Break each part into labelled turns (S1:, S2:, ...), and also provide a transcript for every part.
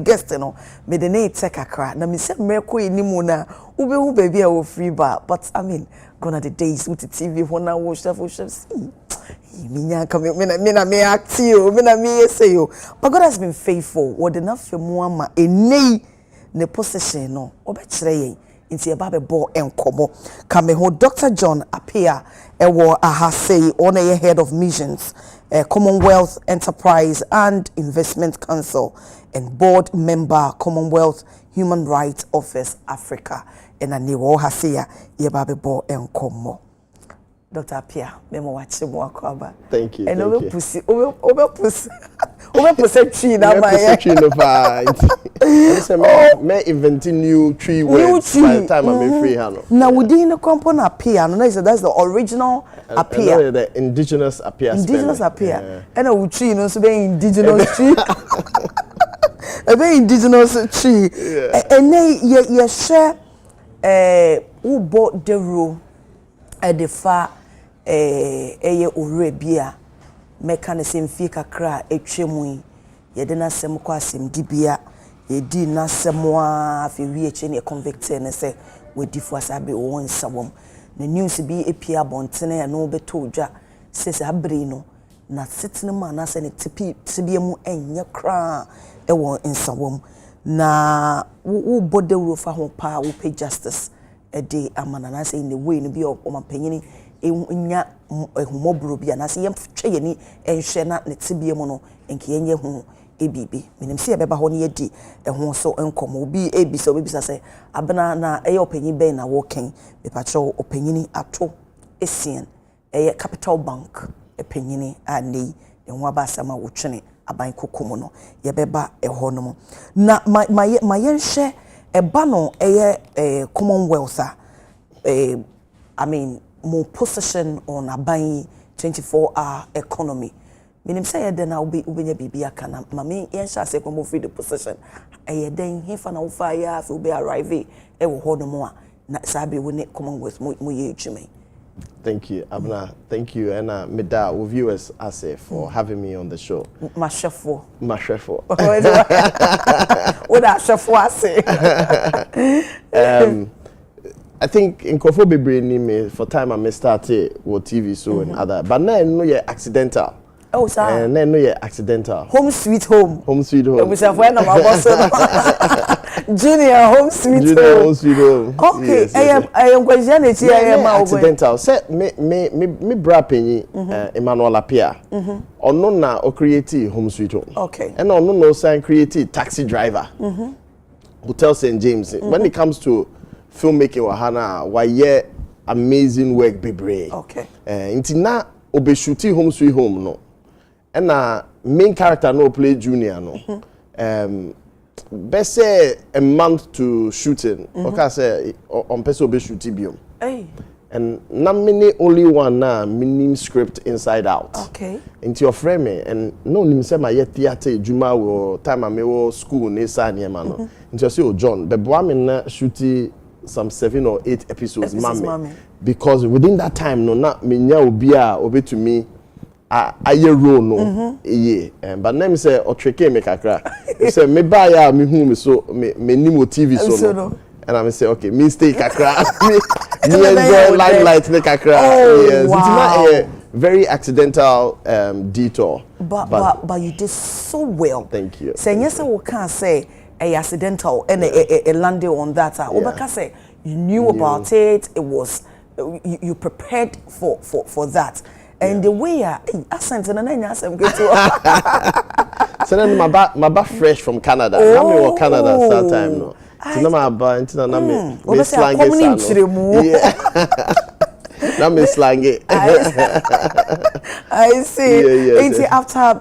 S1: guest no me de na take akra na me se mreko enimu na ube hu baby a wo free bar but I mean gone are the days with the TV when I watch that see me act you me say you but God has been faithful what enough for muama eni ne position no obekire yen nti eba be bo enkomo kame ho Dr. John Apia ewo ahase on a head of missions Commonwealth Enterprise and Investment Council and board member Commonwealth Human Rights Office Africa and a new hasia eba be bo enkomo. Dr. Apia, memo watch mo akwa.
S2: Thank you.
S1: And over pussy tree na my
S2: tree no fight. Me inventing new tree words by the time I'm free hano.
S1: Now within the compound Apia, no that's the original Apia.
S2: The indigenous Apia.
S1: Indigenous Apia. And a tree no so be indigenous tree. A very indigenous tree. And they share who bought the rule at the far Orebia mechanism fi kakra etwemu ye de na sem kwa asem dibia ye di na semwa afi wi eche ne convicted ne se we di fu asabe won sawom na news bi epia bontene na obeto dwa se se abre no na sitene ma na se ne tibia mu enye kra e won nsawom na wo bode wo fa ho pa wo pay justice e de amana na se in the way no bi o mapanyini enya ehumobro bia na se yemtwe ye ni enhwe na ne tibie mu no enke yenye hu ebibi minim se yebeba ho ne yedi eho so enkomo obi ebisa obisa se abena na eye opanyi ben na woken bepacho opanyini ato esien eye Capital Bank epanyini anei eho abasama wotwene aban kokomo no yebeba eho no na mayenhwe eba no eye Commonwealth I mean more position on a buying 24-hour economy. Minim say then I'll be ubenya bibia kana mami yensha say ko mo free the position. Eh then hefa na ufa ya fi be arrive e wo ho no mo a na sabe we ne Commonwealth mo ye twime.
S2: Thank you, Abna. Thank you, and Meda, with viewers, I say for having me on the show.
S1: My chefo.
S2: What
S1: that chefo I say?
S2: I think in Kofo Bebre me for time I started with TV show and other, but now no ye accidental.
S1: Oh, sir.
S2: And then no ye accidental.
S1: Home sweet home.
S2: Home sweet home.
S1: We say when my boss. Junior home sweet home.
S2: Home sweet home.
S1: Okay, yes, I am question it here. I am
S2: accidental. Say me bra penny Emmanuel Apia. Ono na o create home sweet home.
S1: Okay.
S2: And ono no sign create taxi driver. Hotel St. James. When it comes to filmmaking wahana why amazing work bebre.
S1: Okay.
S2: Inti na obe shooting home sweet home no. And main character no play junior no. Best say a month to shooting. Okay, say on person obe shooting biom.
S1: Hey.
S2: And na many only one na minim script inside out.
S1: Okay.
S2: Into your frame and no nim say my theater juma wo time I me school ne sa ne ma no. Into say John, but boy me na shooting some 7 or 8 episodes mame because within that time no na menya obi a obi to me aye role no but name say otreke me kakra say me buy ya me hu me so me nimo TV so no and I say okay me stay kakra me enjoy limelight ne kakra yes wow. It's not a very accidental detour
S1: but you did so well.
S2: Thank you.
S1: Say yes we can say a accidental and a landing on that. Obaka say you knew about it. It was you prepared for that. And the way I sent and then I'm going to.
S2: So then my back fresh from Canada. I'm in Canada that time no. Tina my ba tina na me slang it. Na me slang it.
S1: I see. Ain't after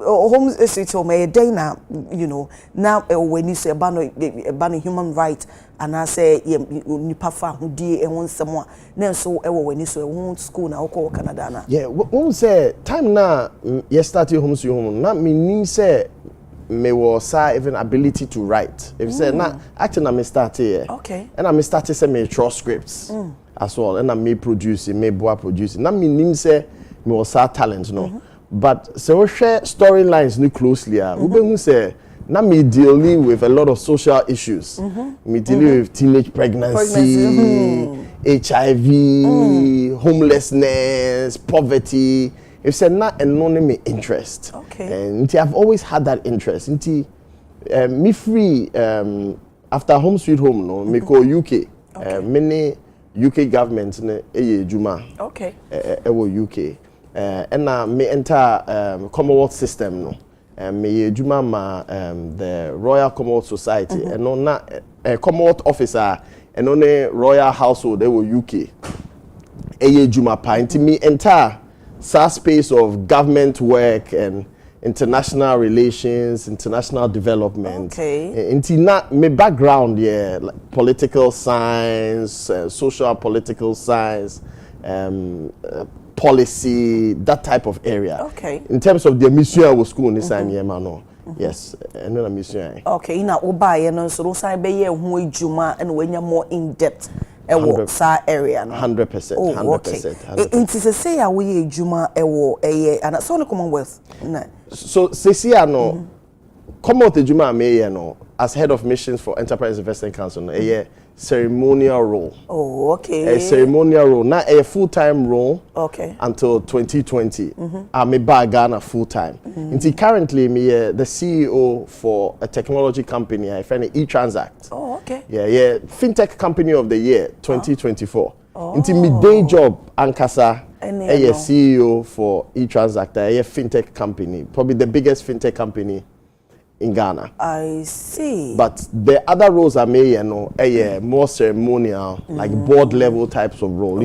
S1: home sweet home a day now, you know. Now when you say about human rights and I say you prefer who di and want someone. Then so when you say one school now call Canada na.
S2: Yeah, when say time na you start your home sweet home. Na me nim say me was even ability to write. If you say na acting na me start here.
S1: Okay.
S2: And I me start say me draw scripts. As well, and I may produce, may boy produce. Now me nim say me was talent, no. But so we share storylines ni closely. We be say Now me dealing with a lot of social issues. Me dealing with teenage pregnancy, HIV, homelessness, poverty. If said not anonymous interest.
S1: Okay.
S2: And I've always had that interest. Me free after Home Sweet Home no me go UK. Many UK government ne Juma.
S1: Okay.
S2: UK. And me enter Commonwealth system no. Me Juma ma the Royal Commonwealth Society and on na Commonwealth officer and on the Royal Household they were UK. Juma pa inti me enter space of government work and international relations, international development.
S1: Okay.
S2: Inti na me background like political science, social political science, policy, that type of area.
S1: Okay.
S2: In terms of the mission I was school in this time, no. Yes, and then a mission.
S1: Okay, now oba no so those be ye hu Juma and when you're more in depth. 100%. Area no
S2: 100%.
S1: Oh,
S2: 100%.
S1: okay. Inti se say a we Juma ewo and so no Commonwealth.
S2: So Cecia no Commonwealth Juma me no as head of missions for Enterprise Investment Council no ceremonial role.
S1: Oh, okay.
S2: A ceremonial role, not a full-time role.
S1: Okay.
S2: Until 2020. I'm a Ghana full-time. Until currently, me the CEO for a technology company. I find eTransact.
S1: Oh, okay.
S2: Yeah. FinTech Company of the Year 2024. Until me day job, Ankasa. A CEO for eTransact. A FinTech company, probably the biggest FinTech company in Ghana.
S1: I see.
S2: But the other roles are more ceremonial, like board level types of role.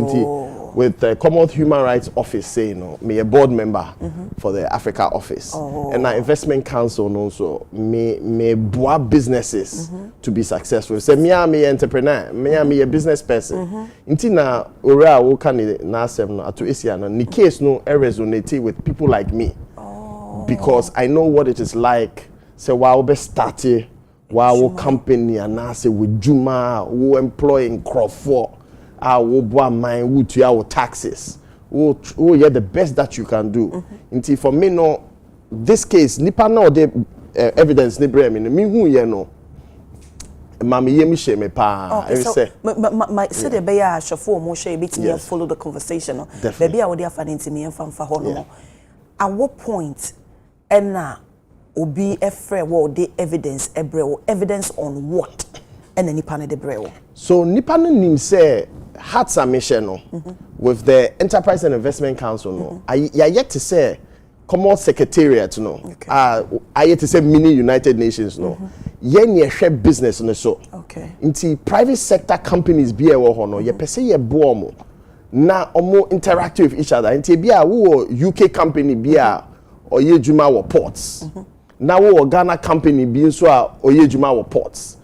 S2: With the Commonwealth Human Rights Office, me a board member for the Africa office. And our investment council also me boa businesses to be successful. Say me am a entrepreneur, me am a business person. Intina ora wo kan na asem no ato esia no ni case no resonate with people like me. Because I know what it is like. So while we started, while we company and I say with Juma, we employing Crawford, we buy mine, we to our taxes, we yeah the best that you can do. Until for me no, this case nipa no the evidence ni bring me who you know. Mami ye mi share me pa.
S1: Okay, so my say the be ya shofo mo share bit me follow the conversation. Baby I would have find into me and fan fa hono. At what point na obi efre wo de evidence ebrewo evidence on what and any panel de brewo
S2: so nipa no nim say had submission no with the Enterprise and Investment Council no I yet to say Commonwealth Secretariat no I yet to say mini United Nations no yen ye share business no so
S1: okay
S2: into private sector companies be e wo ho no ye pese ye bo mo na omo interact with each other into be a wo UK company be a oye juma wo ports now wo Ghana company be so a oye juma wo ports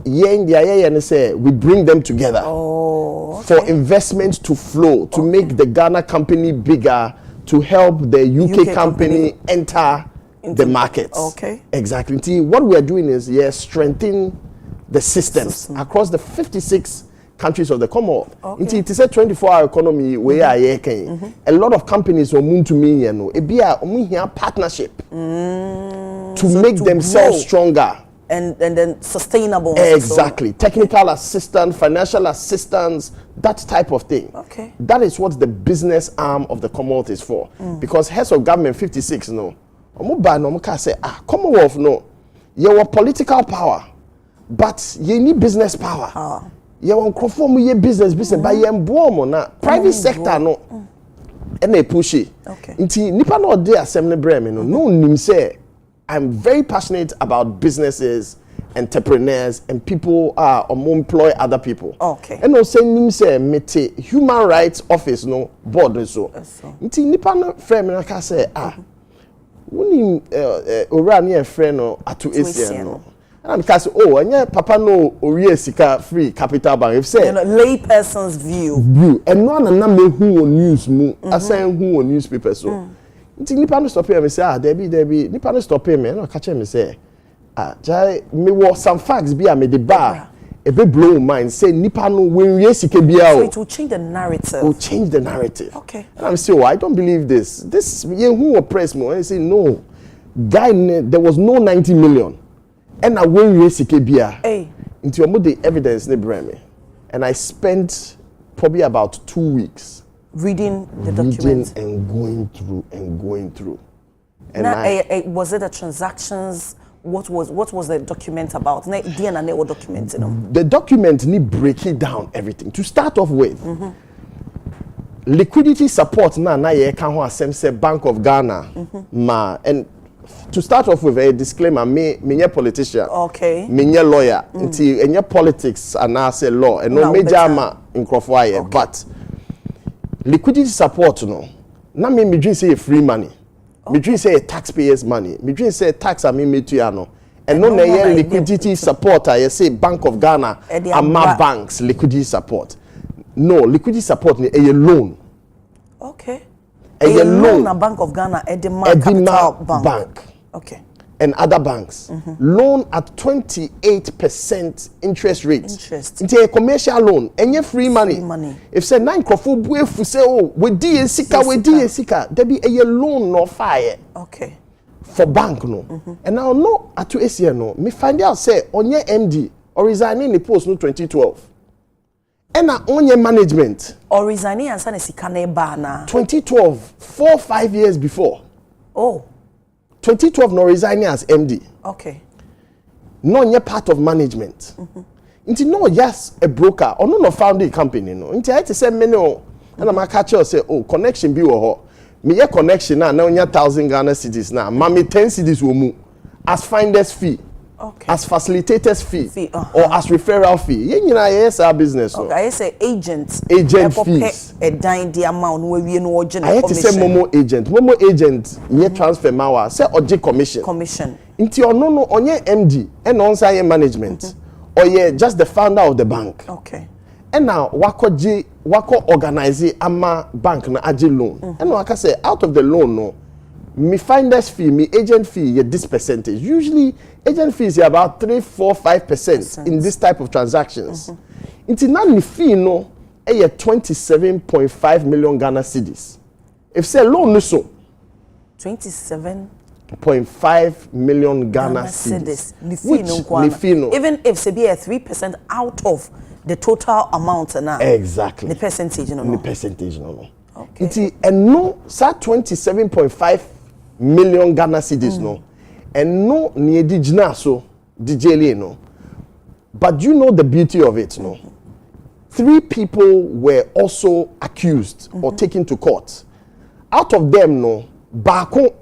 S2: yen dia say we bring them together for investments to flow to make the Ghana company bigger to help the UK company enter the markets.
S1: Okay.
S2: Exactly. What we are doing is strengthening the systems across the 56 countries of the Commonwealth. Okay. It is a 24-hour economy where a lot of companies will move to me, it be a partnership to
S1: so
S2: make
S1: to
S2: themselves
S1: grow.
S2: Stronger.
S1: And then sustainable.
S2: Exactly. So. Technical assistance, financial assistance, that type of thing.
S1: Okay.
S2: That is what the business arm of the Commonwealth is for. Because heads of government 56 no. Say, Commonwealth no. You have political power, but you need business power. You want to conform your business, but you na private sector no. And they push it. Okay. Inti nipa no dey assembly brem no nim say I'm very passionate about businesses, entrepreneurs, and people employ other people. Okay. And no say nim say mete human rights office no board so. Inti nipa no frame na ka say woni ora na friend no ato esia no. And because and papa no ori sika free capital bank if say
S1: lay person's view
S2: and no na me who on news mu asan who on newspaper so nti nipa no stop here me say Debbie nipa no stop here me no catch me say jai me was some facts be me the bar e be blow mind say nipa no when we sika bia
S1: so it will change the narrative.
S2: Will change the narrative.
S1: Okay.
S2: And I'm still I don't believe this ye who oppress me and say no. guy there was no 90 million and I won resike bia into your the evidence ne brand me and I spent probably about 2 weeks
S1: reading the document
S2: and going through and
S1: now, was it the transactions? What was the document about? DNA what document
S2: the document need break it down everything to start off with. Liquidity support na ye can ho asem say Bank of Ghana ma and to start off with a disclaimer me politician me lawyer until any politics and I say law and no major ma nkrofo aye but liquidity support no na me dream say free money me dream say taxpayers money me dream say tax am me to ya no and no na ye liquidity support I say Bank of Ghana and my banks liquidity support. No, liquidity support ni a loan.
S1: Okay. A loan na Bank of Ghana Capital
S2: Bank.
S1: Okay.
S2: And other banks. Loan at 28% interest rate. It's a commercial loan. And you free money. If say 9 crofo buefu say oh we di sika there be a loan no fire.
S1: Okay.
S2: For bank no. And now no at 2 year no me find out say onye MD or resigning the post no 2012. And on your management
S1: or resigning and sane sika na ba na
S2: 2012 4-5 years before. 2012 no resigning as MD.
S1: Okay.
S2: No you're part of management. Into no just a broker or no found a company no. Into I to say me no and I'm catch you say oh connection be wo me your connection now 1,000 Ghana cedis now. Mami 10 cedis will move as finder's fee. Okay. As facilitators fee or as referral fee. You know, yes, our business.
S1: Okay, I say agent
S2: fees.
S1: A dime the amount where we know.
S2: I had to say Momo agent. Ye transfer mawa. Say oje commission. Into your no on your MD and on say management or ye just the founder of the bank.
S1: Okay.
S2: And now wako organize ama bank na aje loan. And waka say out of the loan no. Me finder's fee, me agent fee, this percentage. Usually, agent fees are about 3-4-5% in this type of transactions. Into now me fee no, 27.5 million Ghana cedis. If say loan no so,
S1: 27.5
S2: million Ghana cedis.
S1: Even if say be a 3% out of the total amount now.
S2: Exactly.
S1: The percentage no.
S2: The percentage no. Okay. It's and no, sa 27.5 million Ghana cedis no, and no ni dijna so dijeli no. But you know the beauty of it no. 3 people were also accused or taken to court. Out of them no, bako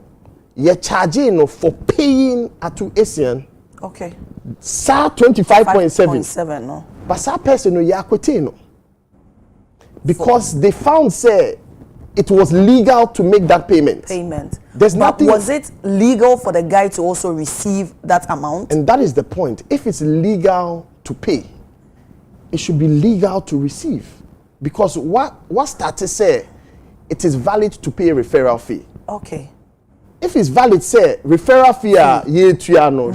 S2: ye charging no for paying atu Asian.
S1: Okay.
S2: Sa 25.7
S1: no.
S2: But sa person no ye akwete no. Because they found say it was legal to make that payment. There's nothing.
S1: Was it legal for the guy to also receive that amount?
S2: And that is the point. If it's legal to pay, it should be legal to receive. Because what started say it is valid to pay a referral fee.
S1: Okay.
S2: If it's valid, say referral fee ye tuano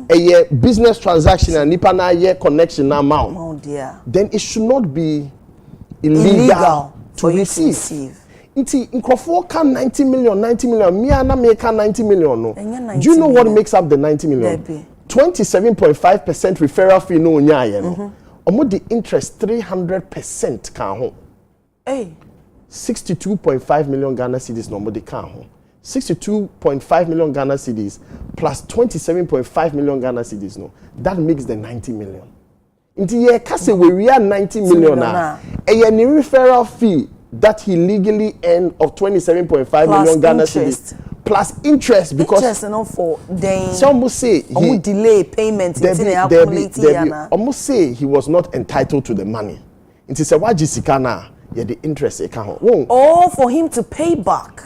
S2: a business transaction and nipa na ye connection amount.
S1: Oh dear.
S2: Then it should not be illegal to receive. Inti nkrofo can 90 million me na make 90 million no. Do you know what makes up the 90 million? 27.5% referral fee no nya ye no. Omo the interest 300% kan ho. 62.5 million Ghana cedis no mo de kan ho. 62.5 million Ghana cedis plus 27.5 million Ghana cedis no. That makes the 90 million. Inti ye kase we are 90 million na a ni referral fee that he legally earned of 27.5 million Ghana cedis plus interest because
S1: interest no for then
S2: some will say he
S1: delay payment
S2: almost say he was not entitled to the money. It is a wajisika na ye the interest e kan ho.
S1: Oh, for him to pay back.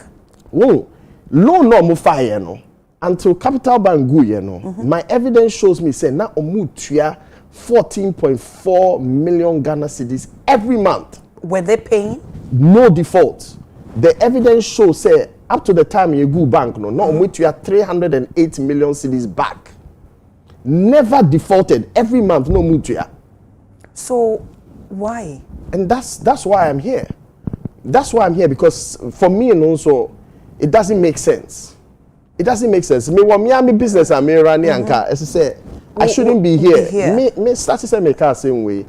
S2: Loan no mo fire no until Capital Bank go ye no. My evidence shows me say na omu tua 14.4 million Ghana cedis every month.
S1: Were they paying?
S2: No default. The evidence shows say up to the time you go bank no we are 308 million cedis back. Never defaulted every month no mutua.
S1: So why?
S2: And that's why I'm here. That's why I'm here because for me and also it doesn't make sense. it doesn't make sense. Me want me business and me running anka. As I say, I shouldn't be here. Me start to say me car same way.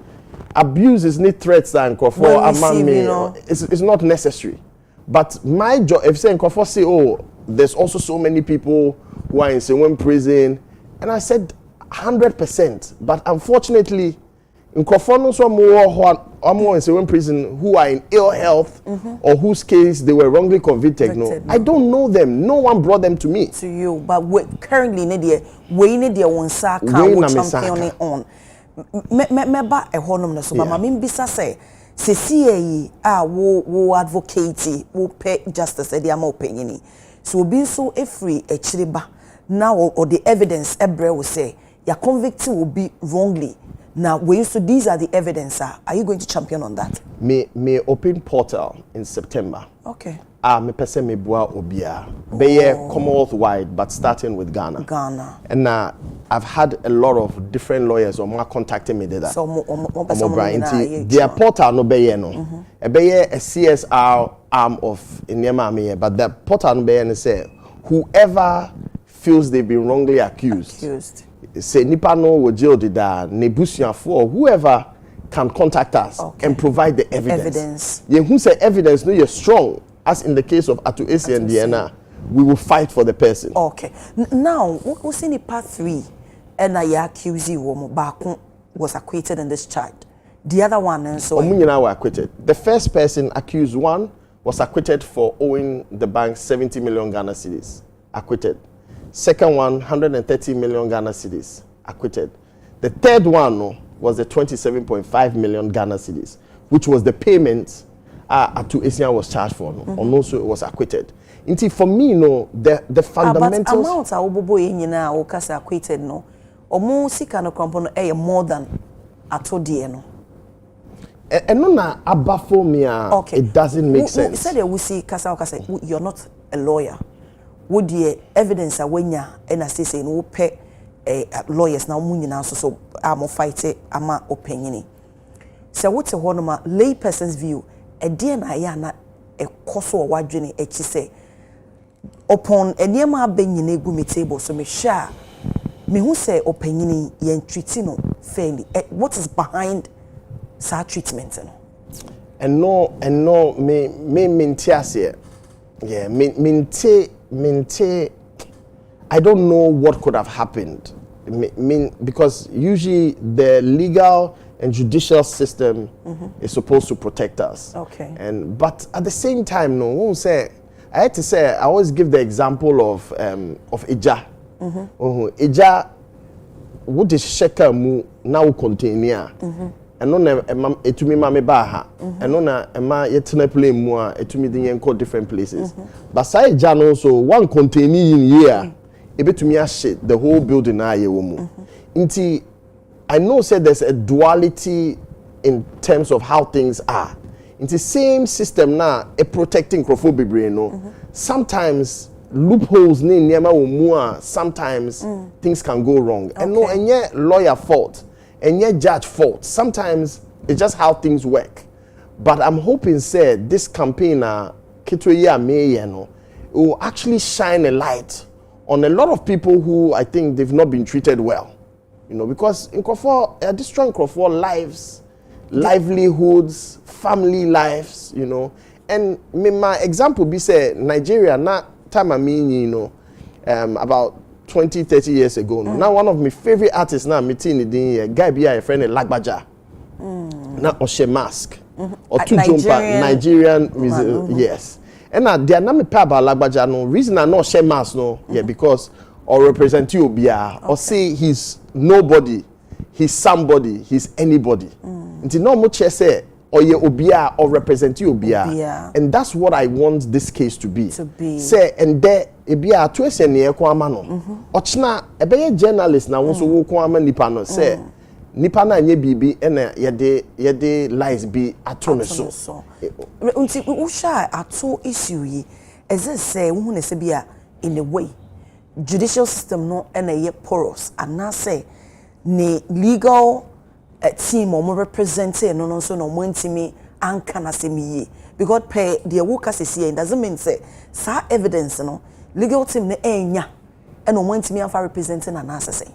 S2: Abuse is not threats and for among me. It's not necessary. But my job, if say Nkofo say, oh, there's also so many people who are in Sewen prison, and I said 100%. But unfortunately, Nkofo no so more in Sewen prison who are in ill health or whose case they were wrongly convicted. No, I don't know them. No one brought them to me.
S1: To you, but currently, we need the one sack championing on. Me ba ehonum na so ba ma mbisa say CCA wo advocate wo pay justice e dey am opinion so obi so efree echiriba now or the evidence ebre will say ya convict will be wrongly now so these are the evidence are you going to champion on that?
S2: Me open portal in September.
S1: Okay.
S2: Me person me boa obia be Commonwealth wide but starting with Ghana. And I've had a lot of different lawyers or contacting me there. So their portal no be no. A CSR arm of Inyama, but the portal no be say whoever feels they've been wrongly accused. Say nipa no wo jail dida nebusia for whoever can contact us and provide the evidence. Yeah, who say evidence no you're strong. As in the case of Atu and Diana, we will fight for the person.
S1: Okay. Now, we see in part 3, and I accuse you, Bakun was acquitted in this charge. The other one, and so
S2: were acquitted. The first person accused one was acquitted for owing the bank 70 million Ghana cedis. Acquitted. Second one, 130 million Ghana cedis. Acquitted. The third one was the 27.5 million Ghana cedis, which was the payment Atu Asian was charged for, and also it was acquitted. Inti for me, the fundamentals.
S1: But amounts are obobo yenyina o kasa acquitted no. Omo sika no kompono more than Atu die no.
S2: And no na abafo me it doesn't make sense.
S1: You said we see kasa you're not a lawyer. Would the evidence awenya and say no pay lawyers now munyina so am fight ama opinion. So what's a honoma lay person's view? A DNA yana a coso or wadjini say upon a near my benyine gumi table so me share me who say opinion yen treatino fairly. What is behind such treatment?
S2: And no me mintias yeah minte I don't know what could have happened. Because usually the legal and judicial system is supposed to protect us.
S1: Okay.
S2: But at the same time, I had to say I always give the example of Ija. Ija would sheka mu now container. And no etumi mame baha. And no na ema yetene play mu a etumi din yenko different places. But say Ija no so one container in here. Ebetumi shit the whole building na ye wo mu. Inti I know said there's a duality in terms of how things are. It's the same system now, a protecting crofobibri, sometimes loopholes sometimes things can go wrong. Okay. And no, and yet lawyer fault, and yet judge fault. Sometimes it's just how things work. But I'm hoping said this campaign will actually shine a light on a lot of people who I think they've not been treated well. Because in Nkofo, destroying Nkofo lives, livelihoods, family lives, And my example be say Nigeria, na time I mean, about 20, 30 years ago. Now one of my favorite artists now meeting the guy be a friend Lagbaja. Now Oshe mask. Or two Nigerian yes. And now they are not me pay about Lagbaja no. Reason I not share mask no, because or represent you or say he's nobody, he's somebody, he's anybody. Until no much say or ye obia or represent you obia. And that's what I want this case to be. Say and there ebia atwese ne ekwama no. Ochna ebeye journalist na won so wo kwama nipa no say nipa na nye bibi ena yede lies be ato ne so.
S1: Until wo sha ato issue yi eze say wo ne se bia in a way judicial system no ena porous and na say ne legal team or representing no so no montimi anka na se mi because pay the woka se it doesn't mean say sa evidence no legal team ne enya and on want me for representing an assassin.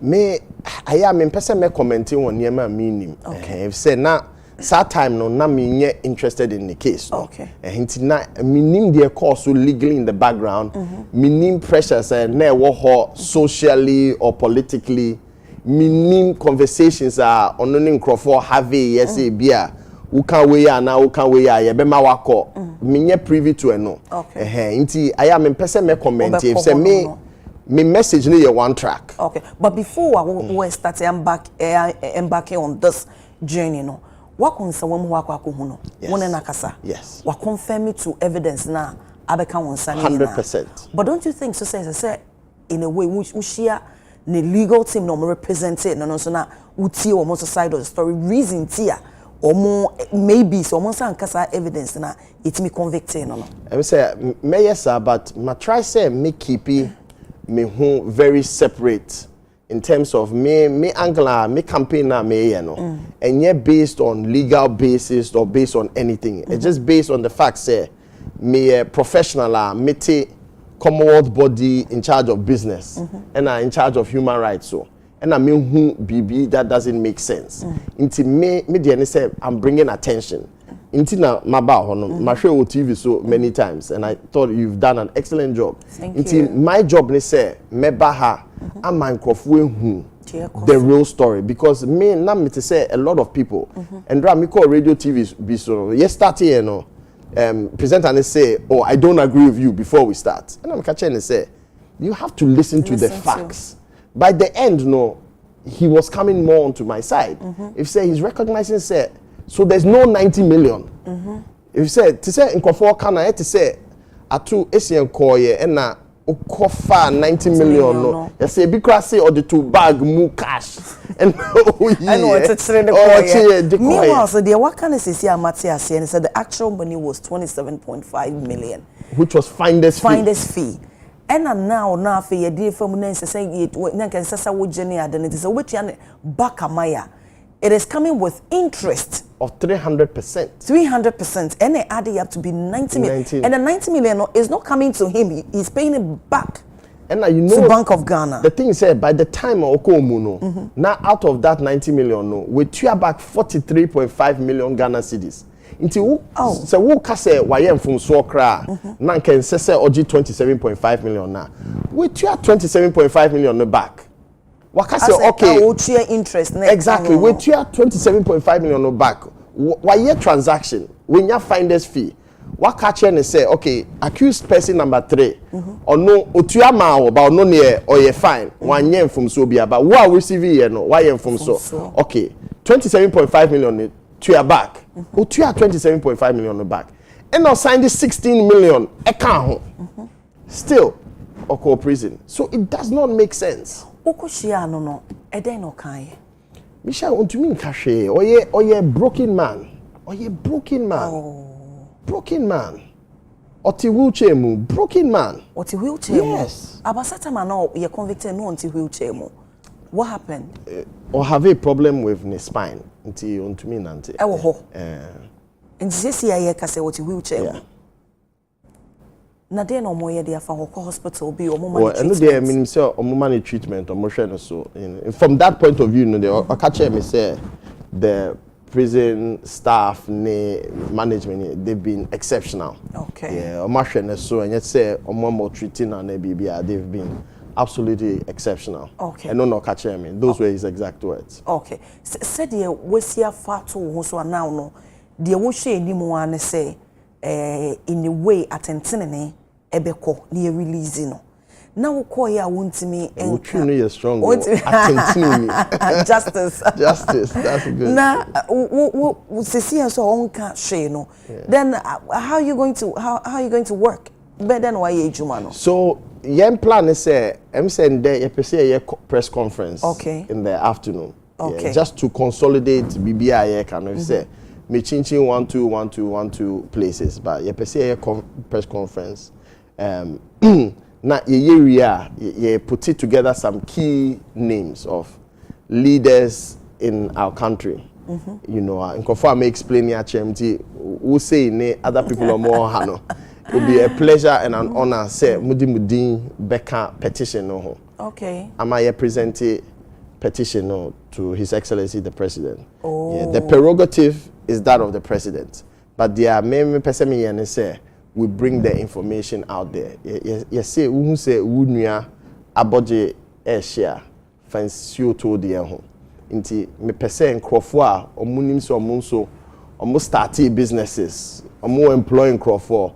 S2: Me I am in person me commenting on yema meaning. Okay. If say na that time no na me interested in the case. No?
S1: Okay.
S2: Hinti na minim the course so legally in the background. Minim pressures na wo socially or politically. Minim conversations are ononing Crawford have yes bia. Who can we are now? Who can we are? Yebema wako. Minye privy to no.
S1: Okay.
S2: Inti I am in person me comment. If say me message ni your one track.
S1: Okay. But before we start embarking on this journey, no. What concern when wako akuhuno? One na kasa.
S2: Yes.
S1: What confirm it to evidence na abeka wonsani.
S2: 100%.
S1: But don't you think so? Say in a way which share the legal team no represented no so na uti or most side of the story reason tia. Or more maybe so almost kasa evidence na it me convicted no.
S2: I say me yes sir, but my try say me keep me who very separate in terms of me angler me campaign na me you know and yet based on legal basis or based on anything. It's just based on the fact say me a professional me take Commonwealth body in charge of business and in charge of human rights so. And I mean, who BB that doesn't make sense. Inti me the say I'm bringing attention. Inti na maba hono ma hwe TV so many times and I thought you've done an excellent job.
S1: Thank you.
S2: My job ne say meba ha am nkrofo ehu the real story because me na me to say a lot of people and me call radio TV be so yesterday you know presenter ne say oh I don't agree with you before we start. And I'm catching and say you have to listen to the facts. By the end, no, he was coming more onto my side. If say he's recognizing, say, so there's no 90 million. If say, to say in Kofor Kana, to say, atu Asian koye and na ukofa 90 million no. You say because say or the two bag mu cash and
S1: I know it's the meanwhile, so the what can say Matthias and said the actual money was 27.5 million,
S2: which was finder's
S1: fee. And now for your dear from say it can say what Jenny identity so which back amaya. It is coming with interest
S2: of 300%.
S1: 300%. And it added up to be 90 million. And the 90 million is not coming to him. He's paying it back.
S2: And you know
S1: to Bank of Ghana.
S2: The thing is by the time Okomuno, now out of that 90 million, no, we tear back 43.5 million Ghana cedis. Into so who can say why from so cra nan can say oji 27.5 million na we tear 27.5 million back. Waka say okay
S1: we tear interest
S2: exactly we tear 27.5 million back. Why year transaction when you finder's fee waka chair say okay accused person number 3 or no otua ma about no near or ye fine one year from so be about who receive here no why from so okay 27.5 million to your back. Or to your 27.5 million back. And now signed the 16 million account. Still, or prison. So it does not make sense.
S1: Okushia no. Edeno kai.
S2: Michelle, on to me cache. Or ye broken man. Or ye broken man.
S1: Oh.
S2: Broken man. Or ti wheelchair mu. Broken man.
S1: Or ti wheelchair mu.
S2: Yes.
S1: Abasata man no ye convicted no on ti wheelchair mu. What happened?
S2: Or have a problem with the spine. Until on to me nante.
S1: And this year ka say what wheelchair. Na dey no more dey afa hospital be or more
S2: treatment. Well, I mean say or more treatment or more so. From that point of view, no, they catch me say the prison staff, management, they've been exceptional.
S1: Okay.
S2: Yeah, or so and yet say or more treating and they've been absolutely exceptional.
S1: Okay.
S2: And no catch me. Those were his exact words.
S1: Okay. Said the wesia fatu so now no. The woshe ni mo an say in the way atentene ebeko ni release no. Now call ya wontimi
S2: enka. You know strong. Atentene.
S1: Justice.
S2: Justice. That's good.
S1: Na sisi so onka she no. Then how are you going to work? Better than why you no.
S2: So yen plan is say I'm saying there a press conference in the afternoon.
S1: Okay.
S2: Yeah, just to consolidate BBI kind of say me changing 1-2 places but you say a press conference na ye put it together some key names of leaders in our country. You know, in conform explain ya HMT who say ne other people are more hano. will be a pleasure and an honor say mudi beka petition no ho.
S1: Okay.
S2: Am I present a petition no to His Excellency the President?
S1: Oh.
S2: Yeah, the prerogative is that of the President, but there are many person me say we bring the information out there. Yes, say who say unua aboje share fancy to the home. Inti me pese nkrofo a omunim so omunso omo starting businesses omo employing nkrofo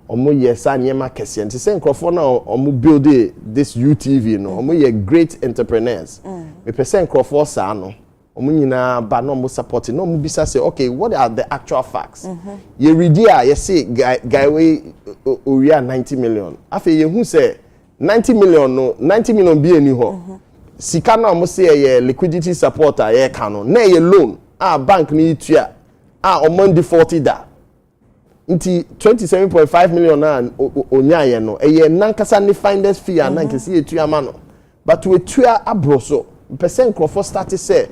S2: omo yesa nyema kese nti se nkrofo na omo build this UTV no omo ye great entrepreneurs me pese nkrofo sa no omo nyina ba no omo support no omo bisa say okay what are the actual facts ye ready a ye say guy we oria 90 million afa ye hu say 90 million no 90 million bi eni ho sika na mo say ye liquidity support a ye ka no na ye loan a bank ni tua a omo default da nti 27.5 million na onya ye no ye nankasa ni finder's fee a nankasa ye tua ma no but we tua abroso percent crofo start say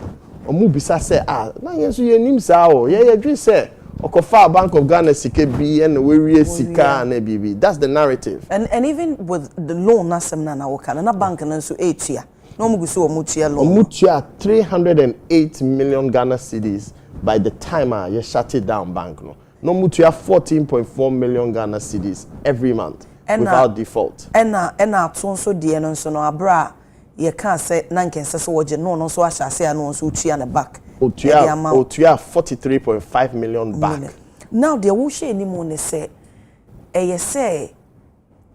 S2: omo bisa say na ye so ye nim sa o ye dwe say okofa Bank of Ghana sika bi and we sika na bibi. That's the narrative.
S1: And even with the loan na semna na woka na bank na so etua no mu guso omutua loan
S2: omutua 308 million Ghana cedis by the time you shut it down bank no mutua 14.4 million Ghana cedis every month without default.
S1: And aton so de no so no abra ye can say na nkense so woje no so ahyase no so utua na back
S2: otua 43.5 million back.
S1: Now the wo hye ni mo ne say say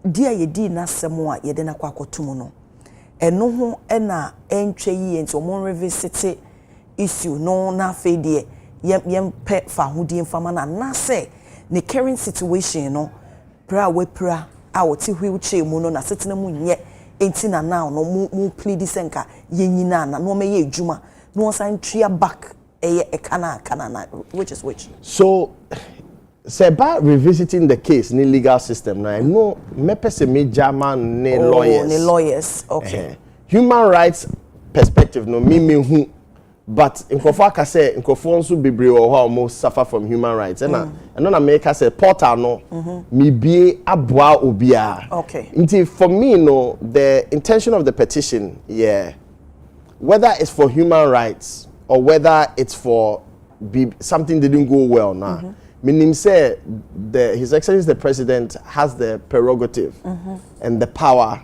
S1: dia ye di na semo a ye de na kwa akotum no eno ho na entwe yi enti omo revisit issue no na fe de yem pe fa hodi mfama na say the current situation no pra we pra a woti wheelchair mu no na setena mu nye enti na now no mu plead senka ye nyina na no me ye adwuma no san tria back e kana na which is which.
S2: So say by revisiting the case in the legal system now I know me pese me German ne lawyers
S1: okay
S2: human rights perspective no me who but nkofo aka say nkofo nso bebre o ho almost suffer from human rights and na make say portal no me bie aboa obia
S1: okay
S2: nti for me no the intention of the petition whether it's for human rights or whether it's for something didn't go well now meaning say His Excellency the President has the prerogative and the power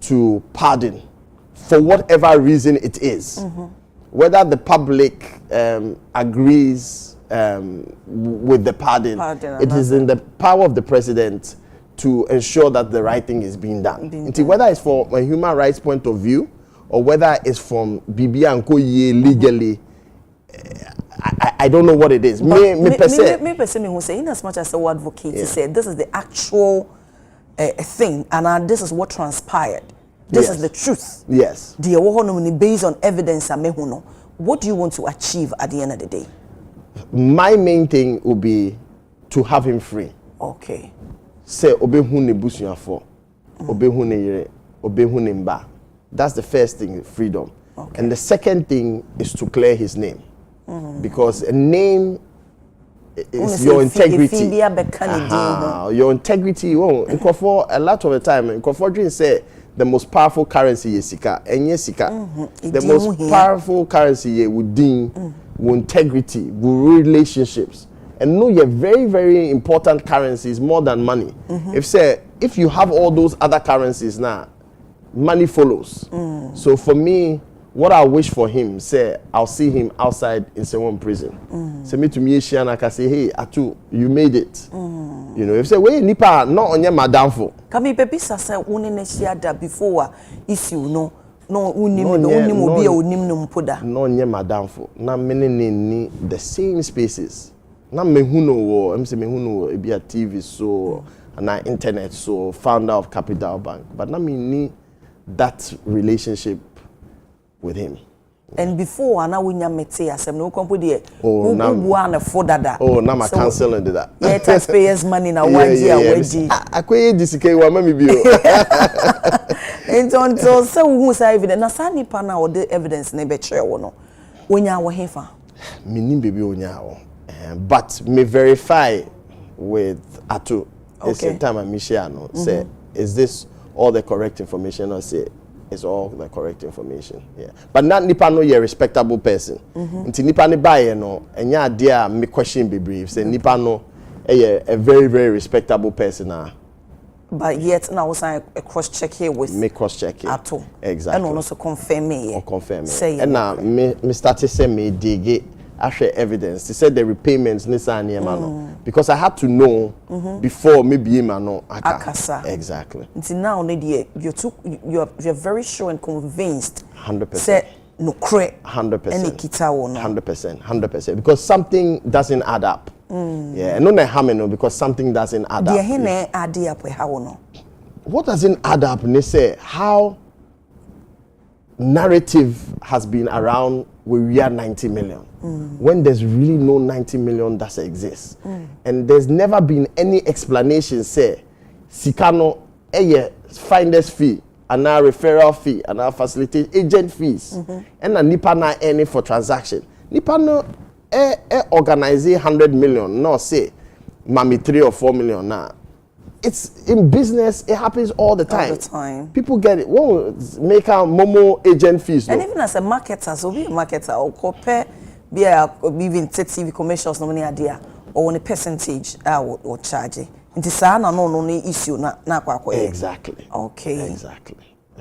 S2: to pardon for whatever reason it is. Whether the public agrees with the pardon it is in the power of the President to ensure that the right thing is being done. Whether it's from a human rights point of view or whether it's from Bibi and Koye legally, I don't know what it is. Me person
S1: who say in as much as the advocate said this is the actual thing and this is what transpired. This is the truth.
S2: Yes.
S1: Based on evidence, what do you want to achieve at the end of the day?
S2: My main thing would be to have him free.
S1: Okay.
S2: Say obehune busuafo, obehune yere, obehune mba. That's the first thing, freedom. Okay. And the second thing is to clear his name. Because a name is your integrity. Your integrity. A lot of the time, Nkofo say the most powerful currency is sika. Enye sika. The most powerful currency would integrity, with relationships. And know your very, very important currencies more than money. If you have all those other currencies now, money follows. So for me, what I wish for him, say I'll see him outside in someone prison. Say me to me, I can say, hey, Atu, you made it. You know, if say, wait, nipa, not on your madam for.
S1: Kami pepi sasa unenesiada before issue no unim
S2: no nye madam for. Na mene ni the same spaces. Na me huno wo, I'm say me huno wo, ebi a TV so, na internet so, founder of Capital Bank. But na me ni that relationship with him.
S1: And before na wunya mete asem no kompo de na na for dada.
S2: Oh, na ma cancel and that.
S1: Yeah, taxpayers money na waji awedi.
S2: Akwe disike wa mami bio.
S1: Entonto so who say evidence na sa nipa na o the evidence na be kire wo no. Wonya wo hefa.
S2: Me nim baby onya wo. But me verify with Atu. It's a time I share no. Say, is this all the correct information? Or say, it's all the correct information. Yeah. But not nipa no you're a respectable person. Until nipa ni buy no, and ya dear me question be brief. Say nipa no a very, very respectable person.
S1: But yet now was a cross check here with
S2: me cross check here.
S1: At all.
S2: Exactly.
S1: And also confirm me.
S2: Or confirm me.
S1: Say
S2: and now me started saying me dig actual evidence. They said the repayments because I had to know before maybe
S1: Akasa.
S2: Exactly.
S1: Until now, you're very sure and convinced.
S2: 100%.
S1: Say no credit.
S2: 100%.
S1: Any kita no.
S2: 100%. Because something doesn't add up. Yeah, and no because something doesn't add up. What doesn't add up? They say how narrative has been around we are 90 million when there's really no 90 million that exists, and there's never been any explanation. Say Sikano finder's fee and our referral fee and our facilitate agent fees and a nipa na any for transaction. Nipa no organize 100 million, no say mami 3 or 4 million now. It's in business, it happens all the time.
S1: All the time.
S2: People get it. Won't make a Momo agent fees.
S1: And even as a marketer, so be a marketer or compare be even TV commercials no money idea or on a percentage or charge. It is no issue na
S2: exactly.
S1: Okay.
S2: Exactly.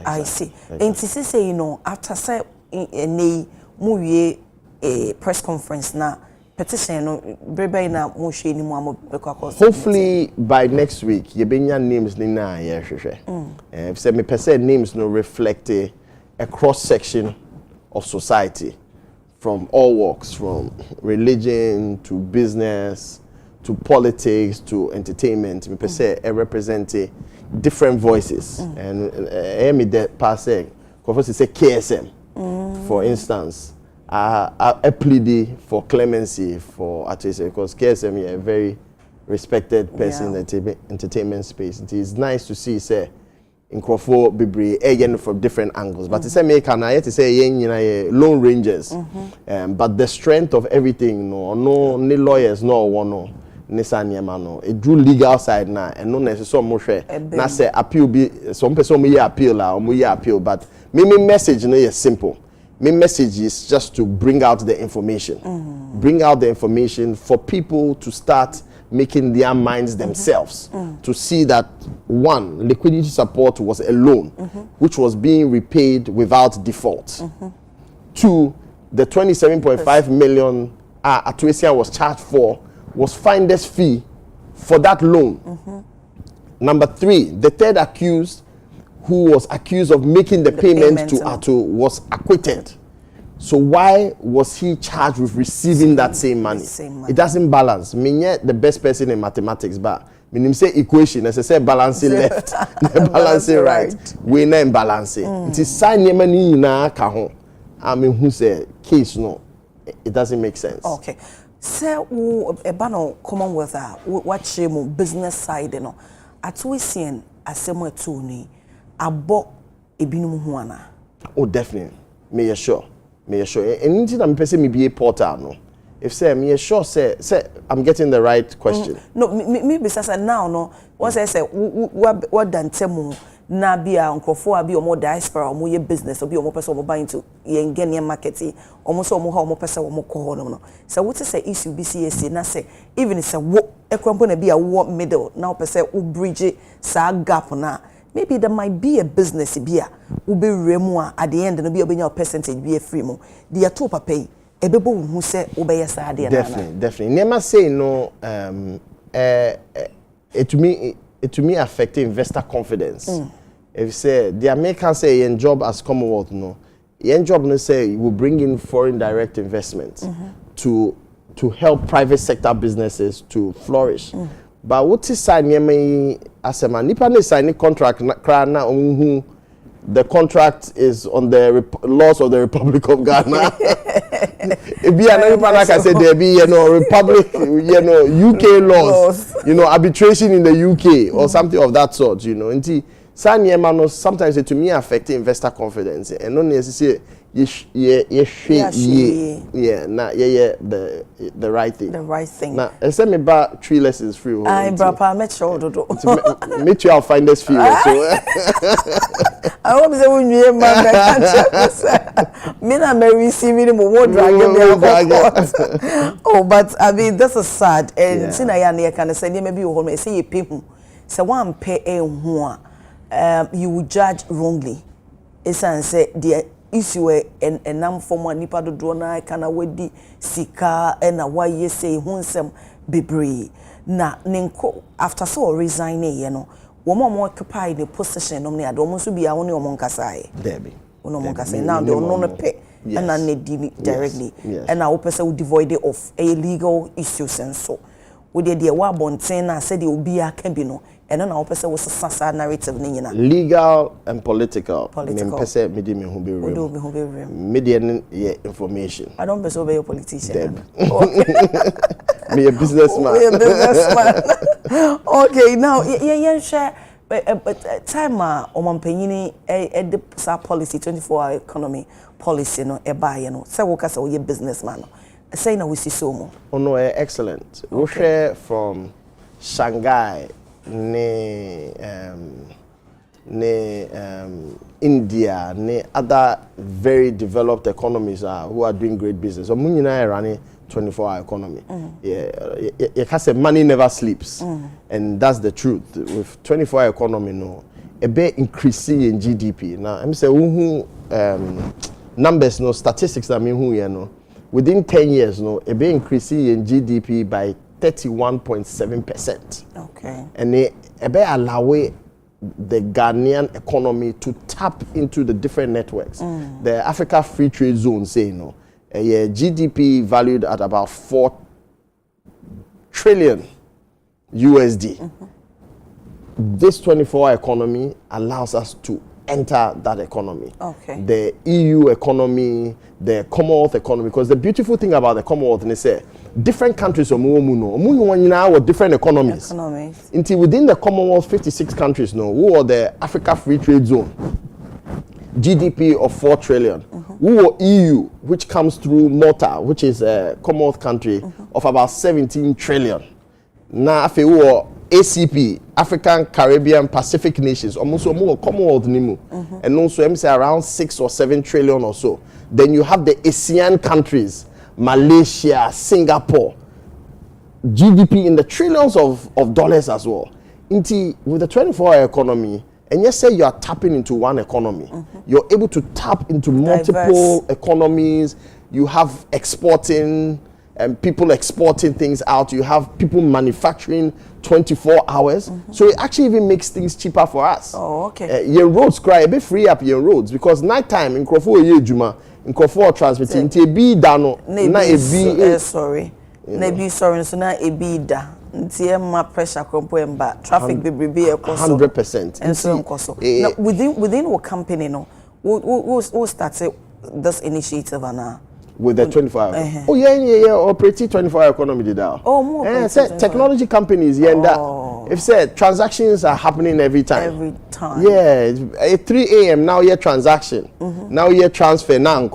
S1: I see. And to say after say a movie a press conference now.
S2: Hopefully by next week, you bring your names if say me per se names no reflect a cross section of society from all walks, from religion to business to politics to entertainment. Me per se represent different voices and me that pass say KSM for instance. I plead for clemency for artists because KSM is a very respected person in the entertainment space. It is nice to see, say, in Crawford, Bibri, from different angles. But it's a make and I to say, Lone Rangers. But the strength of everything, no lawyers, no one, no. It drew legal side now, and no necessarily more share. Now say appeal be some person may appeal or may appeal, but me message no is simple. My message is just to bring out the information. Bring out the information for people to start making their minds themselves. To see that, one, liquidity support was a loan, which was being repaid without default. Two, the 27.5 million Atuesia was charged for was finder's fee for that loan. Number three, the third accused who was accused of making the payment to Ato was acquitted. So why was he charged with receiving that same money? It doesn't balance. Me the best person in mathematics, but when say equation, as I say balancing left, balancing right, we not balancing. It is sign money na kaho. I mean, who say case no, it doesn't make sense.
S1: Okay. So a bano Commonwealth what business side no. Atuesian asemo tuni. Abo ebinum huana.
S2: Oh, definitely. Me sure. And anything I'm person me be a porter no. If say me sure say I'm getting the right question.
S1: No, me because now no. Once I say what done temu na bia nkrofo abi omo diaspora omo ye business obi omo person omo buy into yen genia marketing omo so omo ha omo person omo ko no. So what say issue BCAC na say even say wo ekrompo na bia wo middle now person wo bridge sa gap na. Maybe there might be a business here will be remua at the end and be a percentage be a free mo. The atopa pay a bebo who say obey us.
S2: Definitely. Never say no it to me affect investor confidence. If you say the Americans say your job as Commonwealth no, your job no say you will bring in foreign direct investment to help private sector businesses to flourish. But what is signing as a man? Nipa ne signing contract na the contract is on the laws of the Republic of Ghana. It be another man like I said there be Republic UK laws, arbitration in the UK or something of that sort, Sometimes it to me affect investor confidence and not necessarily Nah, the right thing.
S1: The right thing.
S2: Now, send me back 3 lessons free.
S1: I brapa met sure do.
S2: Meet you, I'll find this few. So
S1: I hope so when you man me na me receiving more drag me. Oh, but I mean this is sad. And since I am here can say maybe you home say you people. So one pay who you would judge wrongly. It's and say the issue and nam form nipa do na kana wedi sika na why you say hunsem bebre na ninko after so resign ye no wo mo occupy the position no na do mo so bia wo ne mo nkasa e
S2: debi
S1: wo no mo nkasa now do no pe na ne di directly and na wo person wo devoid of a legal issues and so wo de wa bonten na say de obi aka bi no and na wo person wo sasa narrative ni nyina
S2: legal and political me person me di me hu be media information
S1: I don't person be a politician
S2: me a businessman.
S1: Okay, now share time omampanyini the policy 24-hour economy policy no e buy no say wo kasa wo businessman no say na we see so mo.
S2: Oh no, excellent. We share from Shanghai India other very developed economies who are doing great business. So munyina running 24-hour economy. You can say money never sleeps, and that's the truth. With 24-hour economy, no, a bit increasing in GDP. Now, I'm saying numbers, no statistics. I mean, who you know, within 10 years, no, a bit increasing in GDP by 31.7%.
S1: Okay,
S2: and a bit allow the Ghanaian economy to tap into the different networks. The Africa Free Trade Zone say no. GDP valued at about 4 trillion USD. This 24-hour economy allows us to enter that economy.
S1: Okay.
S2: The EU economy, the Commonwealth economy, because the beautiful thing about the Commonwealth is that different countries are different economies. Until within the Commonwealth, 56 countries who are the Africa Free Trade Zone. GDP of 4 trillion. We were EU, which comes through Malta, which is a Commonwealth country, of about 17 trillion. Now, if we were ACP, African, Caribbean, Pacific nations, almost more Commonwealth nimu, and also I'm say around 6 or 7 trillion or so. Then you have the ASEAN countries, Malaysia, Singapore, GDP in the trillions of dollars as well. With the 24-hour economy, and yes, say you are tapping into one economy. You're able to tap into multiple economies. You have exporting and people exporting things out. You have people manufacturing 24 hours. So it actually even makes things cheaper for us.
S1: Oh, okay.
S2: Your roads cry a bit free up your roads because nighttime in Krofo Yejuma, in Krofo transporting,
S1: sorry. Maybe sorry, so now a bida. My pressure traffic be
S2: 100%.
S1: And so now, within our company, no, who started this initiative now?
S2: With the 24-hour. Oh yeah. Operating 24-hour economy did that.
S1: Oh, more.
S2: Technology companies, if said transactions are happening every time.
S1: Every time.
S2: Yeah, at 3 a.m. now your transaction. Now your transfer now.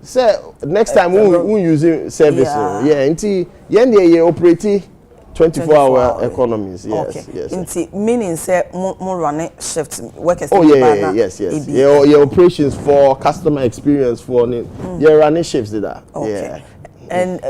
S2: Say next time we using service. Until you operating 24-hour economies. Yes.
S1: Meaning say more running shift workers.
S2: Yes. Your operations for customer experience for your running shifts did that.
S1: Okay. Yeah. And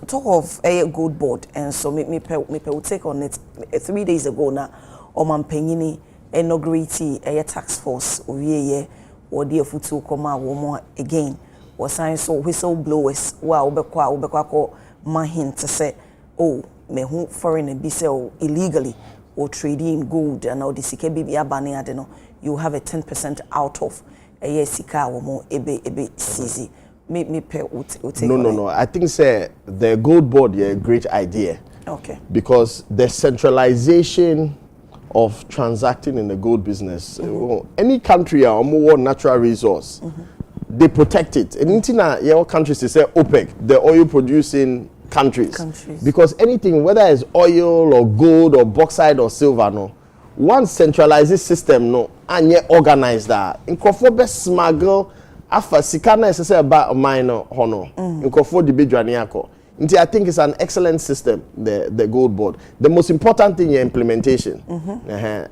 S1: talk of a good board, and so me take on it 3 days ago now. Omampanyini inaugurate a task force or dear futu koma woman again. Was sign so whistleblowers wow ubekwa mahin to say me who foreign and be sell illegally or trading gold and all the sika bibi abane adeno you have a 10% out of a sika or more ebe CZ. Me pay
S2: No. I think say the gold board a great idea.
S1: Okay.
S2: Because the centralization of transacting in the gold business, any country or more natural resource, they protect it. And in your countries they say OPEC, the oil producing countries. Because anything, whether it's oil or gold or bauxite or silver, one centralized system, and yet organize that. In Kofobe smuggle afa sika na ese ba mine no hono nkofo de bedwane akọ nti I think it's an excellent system, the gold board. The most important thing is implementation.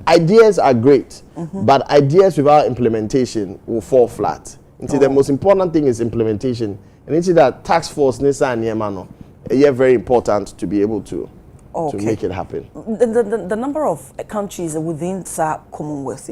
S2: Ideas are great, but ideas without implementation will fall flat. The most important thing is implementation, and into that task force very important to be able to make it happen.
S1: The number of countries within the Commonwealth,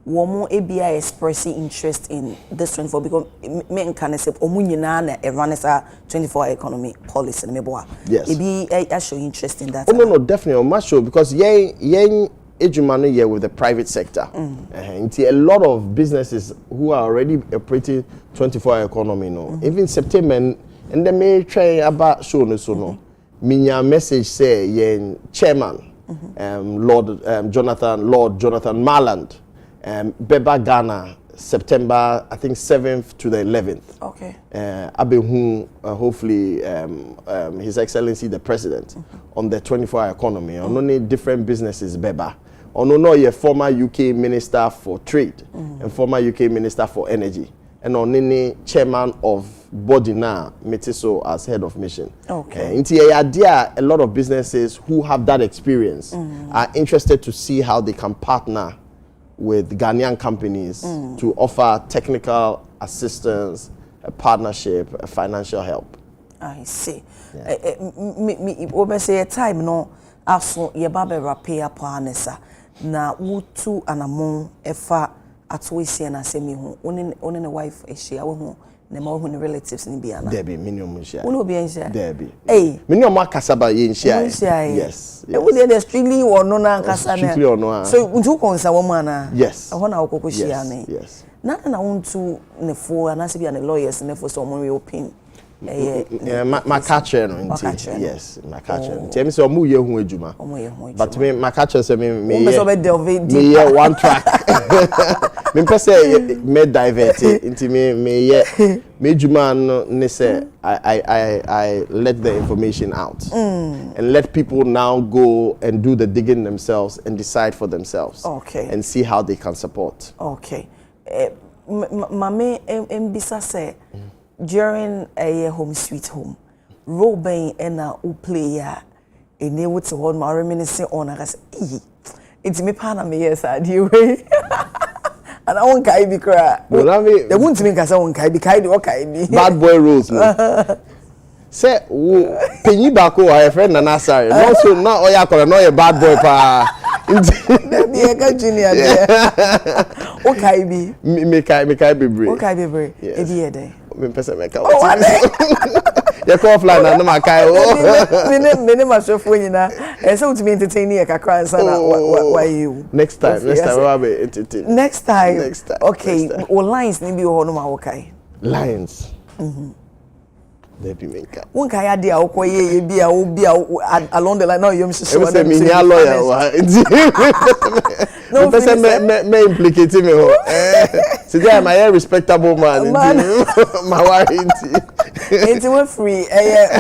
S1: womo ABI expressing interest in this 24 because men can say omunyina na run as a 24 economy policy meboa.
S2: Yes.
S1: ABI show interest in that.
S2: Oh no, definitely on my show because yen ejumano here with the private sector. A lot of businesses who are already operating 24 economy no. Even September and they may try about show no so no. Minya message say yen chairman Lord Jonathan Marland. Beba Ghana, September, I think 7th to the 11th.
S1: Okay.
S2: Abehu, hopefully, His Excellency the President, on the 24-hour economy. On only different businesses, Beba. On a former UK Minister for Trade and former UK Minister for Energy. And on any chairman of body now, Metiso as head of mission.
S1: Okay.
S2: A lot of businesses who have that experience are interested to see how they can partner with Ghanaian companies to offer technical assistance, a partnership, a financial help.
S1: I see. Me say a time no aso ye ba be rapia panesa na wutu anamon efa atwisi na semi ho one ne wife ehia wo ho ne ma ho ne relatives ni bia na
S2: Debbie minimum share.
S1: Wo obi ehia
S2: Debbie.
S1: Hey.
S2: Minimum akasaba ye share.
S1: Yes. E wo dey strictly wo no na akasa na.
S2: Strictly no.
S1: So untu konsa wo ma na.
S2: Yes.
S1: Ho na okoko share na.
S2: Yes.
S1: Na untu ne fo anase bia ne lawyers ne fo so mo reopen.
S2: My catcher no nti. Yes, my catcher. Tell me so mu ye hu adwuma. But me my catcher say me ye one track. Me pese me divert into me adwuma no ne say I let the information out and let people now go and do the digging themselves and decide for themselves.
S1: Okay.
S2: And see how they can support.
S1: Okay. Mame mbisa say during a home sweet home, Robin and a player in a what's one more reminiscing on us. It's me pana me yes, I do. And I won't kai be cry. They won't make us on kai be kind or kai be
S2: bad boy rules. Say, Penny Bako, I have friend and I sorry. No, so not Oyako, no, a bad boy pa.
S1: Junior, okay, be
S2: me kai be brave.
S1: Okay, be brave. Every day.
S2: Me pese me ka. You call fly na ma kai o. Me ma so fo nyina. E say utimi entertain e kakra nsa na why you. Next time we will be entertain.
S1: Next time. Okay, o lines ni bi ho no ma wo kai.
S2: Lines. They be make up.
S1: One kai ade a wo koye bi a wo bi along the line now you so
S2: so say me nya lawyer wa. No person me implicate me ho. Today I'm a respectable man. My warranty.
S1: It's we free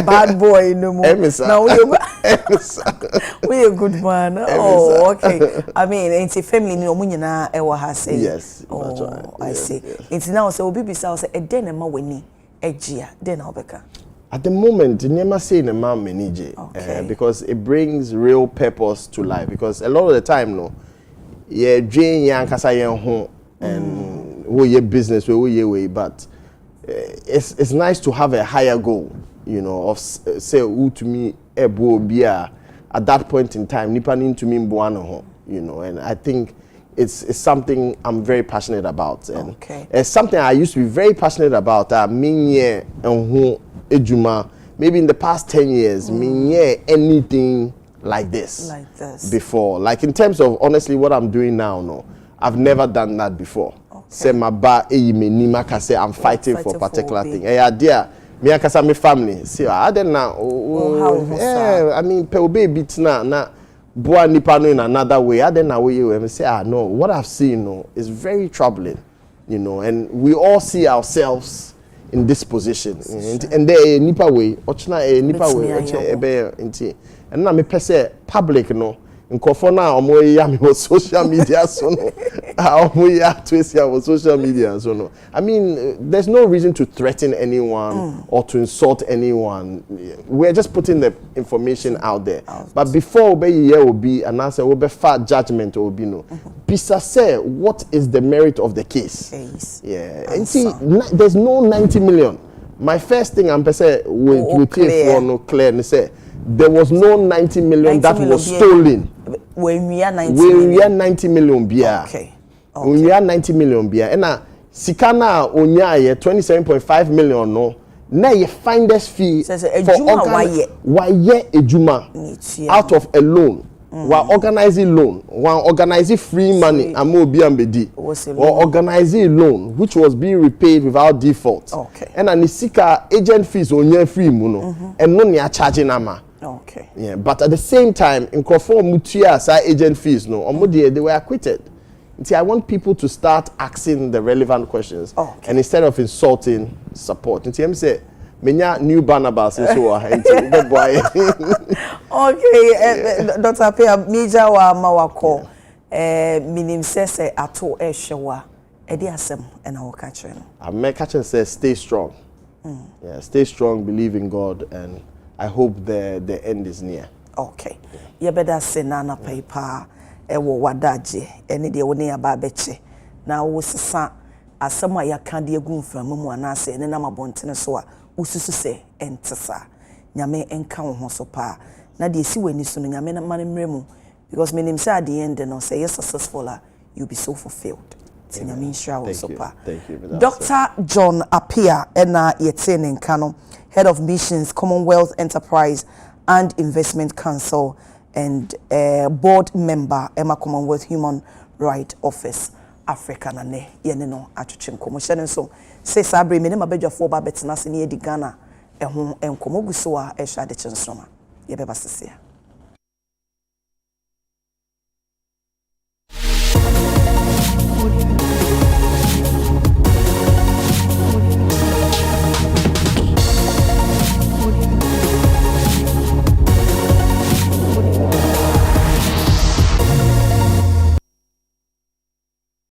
S1: bad boy no more. Now we a good man. Oh, okay. I mean, it's a family no mu nyina e wo ha say.
S2: Yes.
S1: Oh, I see. It's now so obi bisa say e den na ma wani ejia den na obeka.
S2: At the moment, never say in a man manage because it brings real purpose to life. Because a lot of the time, no, yeah, dream young kasa yen home and wo ye business wo ye way, but it's nice to have a higher goal, you know, of say who to me ebo bia at that point in time nipa nin to me mboano ho, you know, and I think it's something I'm very passionate about, and it's something I used to be very passionate about. Minye and ejuma, maybe in the past 10 years, minye anything like this before. Like in terms of honestly what I'm doing now, no, I've never done that before. Say my ba nima ka say I'm fighting for a particular thing. Hey, idea me akasa me family. See, I don't know. Yeah, I mean, pe obe bit na boa nipa no in another way. I don't know way you say no. What I've seen, no, is very troubling, you know, and we all see ourselves in this position. And there nipa way, ochna nipa way, ebe inti. And na me pese public no. Nkofo na omo ya me social media so no we have to see our social media. So no, I mean, there's no reason to threaten anyone or to insult anyone. We're just putting the information out there. But before we will be an answer, will be fat judgment or be no. Bisa say, what is the merit of the case? Yeah, and see, there's no 90 million. My first thing I'm say with clear and say there was no 90 million that was stolen.
S1: When we are 90
S2: million beer.
S1: Okay.
S2: When we are 90 million beer. And now Sikana Onyaye 27.5 million no. Now you find this fee for why ejuma out of a loan. While organizing loan, while organizing free money, or organizing loan, which was being repaid without default.
S1: Okay.
S2: And an isika agent fees on your free muno, and no near charging ama.
S1: Okay.
S2: Yeah, but at the same time, in conform mutia agent fees no, or they were acquitted. See, I want people to start asking the relevant questions, and instead of insulting, support. And see, say. Menya new Barnabas and so on.
S1: Okay, Dr. Pia, Mija wa mawako, minim sese ato eshewa, edi asem and I will catch you.
S2: I make catch and say, stay strong. Yeah, stay strong, believe in God, and I hope the end is near.
S1: Okay. You better say nana paper, ewo wadaje, eni de woni ababeche. Na wo sesa asema ya kandi egu mframu mu anase ene na mabontene so a ususu se entesa nyame enka wo ho so pa na de esi wani so no nyame na manemremu because menim say at the end no say you're successful you'll be so fulfilled nyame nshira wo so pa.
S2: Thank you.
S1: Dr. John Apia ena yetene nkano, head of missions Commonwealth Enterprise and Investment Council and board member Emma Commonwealth Human Rights Office Africa na ne yene no atwetwe nkomo hyene so say sabre me ne mabadwafo ba betina se ne edi Ghana ehun enkomo guso a ehwa Adekye Nsroma ye beba sese.